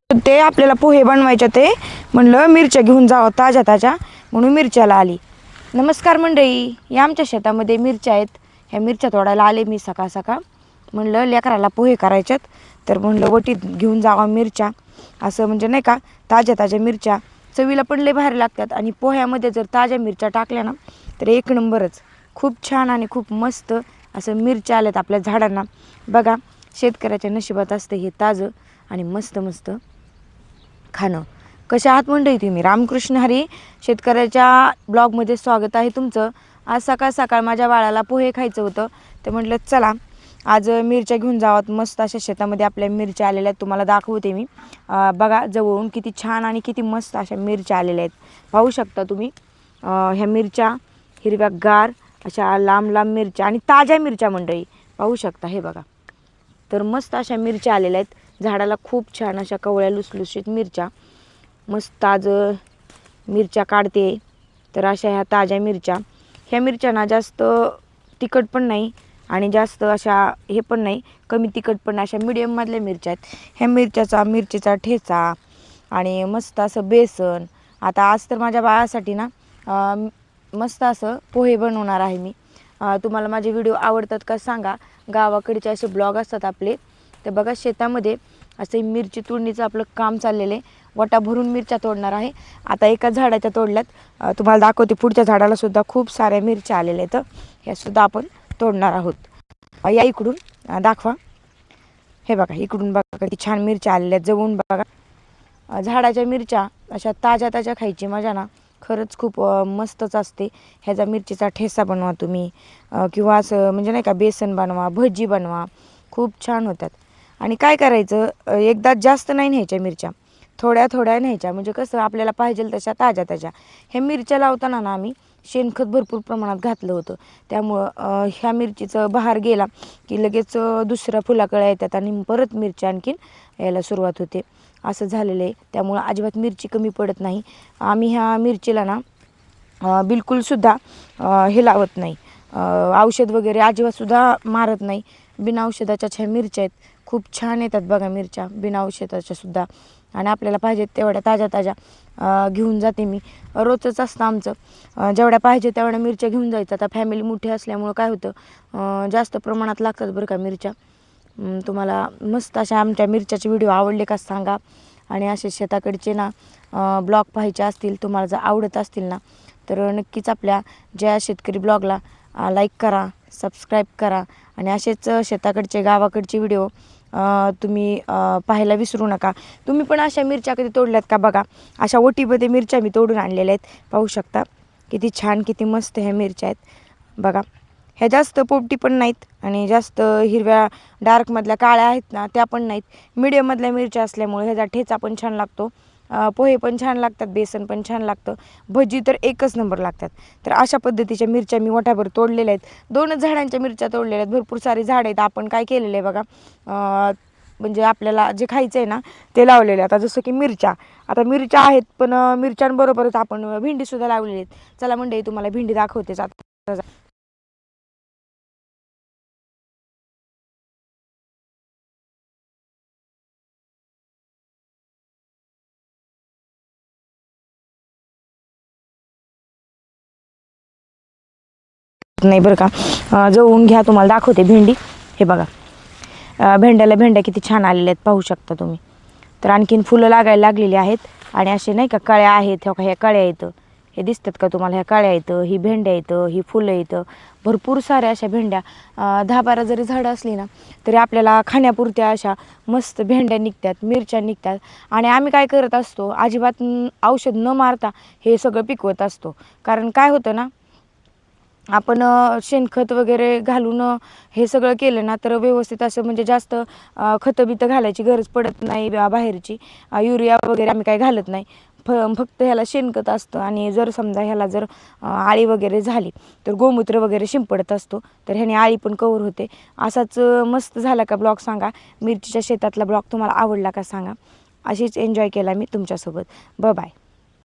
ते आपल्याला पोहे बनवायचे ते म्हणलं मिरच्या घेऊन जावं ताज्या ताज्या म्हणून मिरच्याला आली। नमस्कार मंडळी, या आमच्या शेतामध्ये मिरच्या आहेत। ह्या मिरच्या तोडायला आले मी सकाळ सकाळ। म्हणलं लेकराला पोहे करायच्यात तर म्हणलं वटीत घेऊन जावा मिरच्या। असं म्हणजे नाही का ताज्या ताज्या मिरच्या चवीला पण लय भारी लागतात आणि पोह्यामध्ये जर ताज्या मिरच्या टाकल्या ना तर एक नंबरच। खूप छान आणि खूप मस्त असं मिरच्या आल्यात आपल्या झाडांना। बघा शेतकऱ्याच्या नशिबात असतं हे ताजं आणि मस्त मस्त खाणं। कशा आहात मंडळी तुम्ही? रामकृष्ण हरी शेतकऱ्याच्या ब्लॉगमध्ये स्वागत आहे तुमचं। आज सकाळ सकाळ माझ्या बाळाला पोहे खायचं होतं तर म्हटलं चला आज मिरच्या घेऊन जावात। मस्त अशा शेतामध्ये आपल्या मिरच्या आलेल्या आहेत, तुम्हाला दाखवते मी। बघा जवळून किती छान आणि किती मस्त अशा मिरच्या आलेल्या आहेत, पाहू शकता तुम्ही। ह्या मिरच्या हिरव्यागार अशा लांब लांब मिरच्या आणि ताज्या मिरच्या मंडळी पाहू शकता। हे बघा तर मस्त अशा मिरच्या आलेल्या आहेत झाडाला, खूप छान अशा कवळ्या लुसलुशीत मिरच्या। मस्त ताजं मिरच्या काढते तर अशा ह्या ताज्या मिरच्या। ह्या मिरच्या ना जास्त तिखट पण नाही आणि जास्त अशा हे पण नाही, कमी तिखट पण अशा मीडियम मधल्या मिरच्या आहेत। ह्या मिरचीचा ठेचा आणि मस्त असं बेसन। आता आज तर माझ्या बाळासाठी ना मस्त असं पोहे बनवणार आहे मी। तुम्हाला माझे व्हिडिओ आवडतात का सांगा। गावाकडचे असे ब्लॉग असतात आपले तर बघा शेतामध्ये असे मिरची तोडणीचं आपलं काम चाललेलं आहे। वटा भरून मिरच्या तोडणार आहे। आता एका झाडाच्या तोडल्यात, तुम्हाला दाखवते पुढच्या झाडाला सुद्धा खूप साऱ्या मिरच्या आलेल्या आहेत, ह्या सुद्धा आपण तोडणार आहोत। या इकडून दाखवा, हे बघा इकडून बघा किती छान मिरच्या आलेल्या आहेत। जवळून बघा झाडाच्या मिरच्या अशा ताज्या ताज्या खायची मजा ना खरंच खूप मस्तच असते। ह्याचा मिरचीचा ठेचा बनवा तुम्ही किंवा असं म्हणजे नाही का बेसन बनवा, भजी बनवा, खूप छान होतात। आणि काय करायचं एकदा जास्त नाही न्यायच्या मिरच्या, थोड्या थोड्या न्यायच्या म्हणजे कसं आपल्याला पाहिजे तशा ताज्या ताज्या। ह्या मिरच्या लावताना ना आम्ही शेणखत भरपूर प्रमाणात घातलं होतं, त्यामुळं ह्या मिरचीचं बहार गेला की लगेच दुसऱ्या फुलाकळ्या येतात आणि परत मिरच्या आणखीन यायला सुरुवात होते। असं झालेलं आहे, त्यामुळं अजिबात मिरची कमी पडत नाही। आम्ही ह्या मिरचीला ना बिलकुलसुद्धा हे लावत नाही, औषध वगैरे अजिबातसुद्धा मारत नाही। बिना औषधाच्या ह्या मिरच्या आहेत, खूप छान येतात बघा मिरच्या बिना औषधाच्या सुद्धा। आणि आपल्याला पाहिजे तेवढ्या ताज्या ताज्या घेऊन जाते मी, रोजच असतं आमचं। जेवढ्या पाहिजे तेवढ्या मिरच्या घेऊन जायचं। आता फॅमिली मोठी असल्यामुळं काय होतं जास्त प्रमाणात लागतात बरं का मिरच्या। तुम्हाला मस्त अशा आमच्या मिरच्याचे व्हिडिओ आवडले का सांगा। आणि असे शेताकडचे ना ब्लॉग पाहायचे असतील तुम्हाला, जर आवडत असतील ना तर नक्कीच आपल्या जया शेतकरी ब्लॉगला लाईक करा, सबस्क्राईब करा आणि असेच शेताकडचे गावाकडचे व्हिडिओ तुम्ही पाहायला विसरू नका। तुम्ही पण अशा मिरच्या कधी तोडल्यात का बघा। अशा ओटीमध्ये मिरच्या मी तोडून आणलेल्या आहेत, पाहू शकता किती छान किती मस्त ह्या मिरच्या आहेत बघा। ह्या जास्त पोपटी पण नाहीत आणि जास्त हिरव्या डार्कमधल्या काळ्या आहेत ना त्या पण नाहीत, मीडियममधल्या मिरच्या असल्यामुळे ह्याचा ठेचा पण छान लागतो, पोहे पण छान लागतात, बेसन पण छान लागतं, भजी तर एकच नंबर लागतात। तर अशा पद्धतीच्या मिरच्या मी वठाभर तोडलेल्या आहेत। 2च झाडांच्या मिरच्या तोडलेल्या आहेत, भरपूर सारी झाडं आहेत। आपण काय केलेलं आहे बघा म्हणजे आपल्याला जे खायचं आहे ना ते लावलेले। आता जसं की मिरच्या, आता मिरच्या आहेत पण मिरच्यांबरोबरच आपण भेंडीसुद्धा लावलेली आहेत। चला मंडळी तुम्हाला भेंडी दाखवतेच आता। नाही बरं का, जवळून घ्या तुम्हाला दाखवते भेंडी। हे बघा भेंड्या किती छान आलेल्या आहेत, पाहू शकता तुम्ही। तर आणखीन फुलं लागायला लागलेली आहेत आणि असे नाही का कळ्या आहेत, ह्या कळ्या येतं, हे दिसतात का तुम्हाला, ह्या कळ्या येतं, ही भेंड्या येतं, ही फुलं येतं, भरपूर साऱ्या अशा भेंड्या। 10-12 जरी झाडं असली ना तरी आपल्याला खाण्यापुरत्या अशा मस्त भेंड्या निघतात, मिरच्या निघतात। आणि आम्ही काय करत असतो, अजिबात औषध न मारता हे सगळं पिकवत असतो। कारण काय होतं ना, आपण शेणखत वगैरे घालून हे सगळं केलं ना तर व्यवस्थित असं म्हणजे जास्त खतं बितं घालायची गरज पडत नाही बाहेरची, युरिया वगैरे आम्ही काही घालत नाही। फक्त ह्याला शेणखत असतं आणि जर समजा ह्याला जर आळी वगैरे झाली तर गोमूत्र वगैरे शिंपडत असतो, तर ह्याने आळी पण कव्हर होते। असाच मस्त झाला का ब्लॉग सांगा, मिरचीच्या शेतातला ब्लॉग तुम्हाला आवडला का सांगा। अशीच एन्जॉय केला मी तुमच्यासोबत। Bye bye.